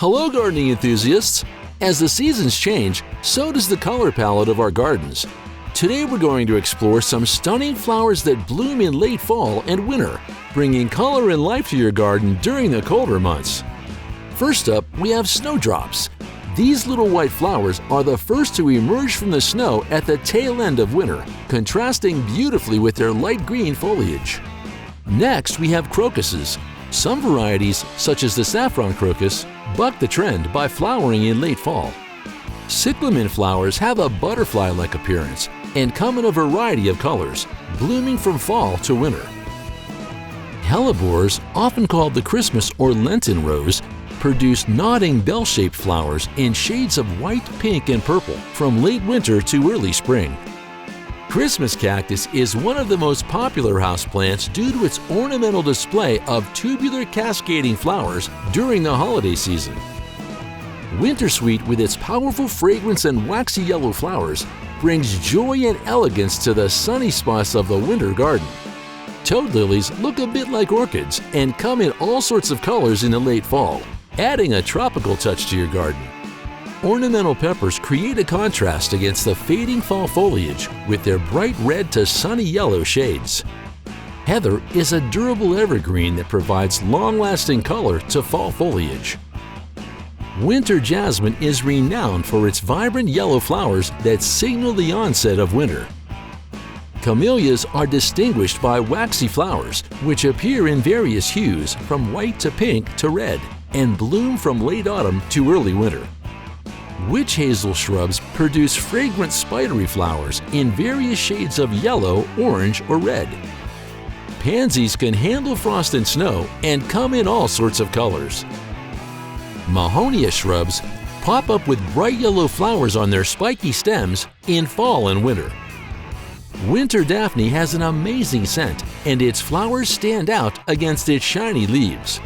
Hello gardening enthusiasts! As the seasons change, so does the color palette of our gardens. Today we're going to explore some stunning flowers that bloom in late fall and winter, bringing color and life to your garden during the colder months. First up, we have snowdrops. These little white flowers are the first to emerge from the snow at the tail end of winter, contrasting beautifully with their light green foliage. Next, we have crocuses. Some varieties, such as the saffron crocus, buck the trend by flowering in late fall. Cyclamen flowers have a butterfly-like appearance and come in a variety of colors, blooming from fall to winter. Hellebores, often called the Christmas or Lenten rose, produce nodding bell-shaped flowers in shades of white, pink, and purple from late winter to early spring. Christmas cactus is one of the most popular houseplants due to its ornamental display of tubular cascading flowers during the holiday season. Wintersweet, with its powerful fragrance and waxy yellow flowers, brings joy and elegance to the sunny spots of the winter garden. Toad lilies look a bit like orchids and come in all sorts of colors in the late fall, adding a tropical touch to your garden. Ornamental peppers create a contrast against the fading fall foliage with their bright red to sunny yellow shades. Heather is a durable evergreen that provides long-lasting color to fall foliage. Winter jasmine is renowned for its vibrant yellow flowers that signal the onset of winter. Camellias are distinguished by waxy flowers, which appear in various hues from white to pink to red and bloom from late autumn to early winter. Witch hazel shrubs produce fragrant spidery flowers in various shades of yellow, orange, or red. Pansies can handle frost and snow and come in all sorts of colors. Mahonia shrubs pop up with bright yellow flowers on their spiky stems in fall and winter. Winter daphne has an amazing scent, and its flowers stand out against its shiny leaves.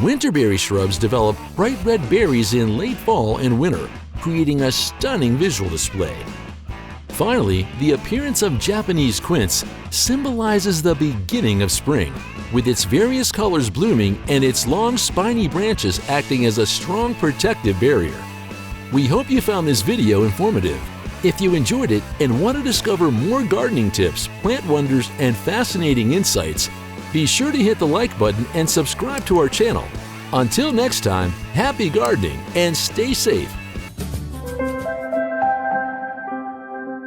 Winterberry shrubs develop bright red berries in late fall and winter, creating a stunning visual display. Finally, the appearance of Japanese quince symbolizes the beginning of spring, with its various colors blooming and its long spiny branches acting as a strong protective barrier. We hope you found this video informative. If you enjoyed it and want to discover more gardening tips, plant wonders, and fascinating insights, be sure to hit the like button and subscribe to our channel. Until next time, happy gardening and stay safe!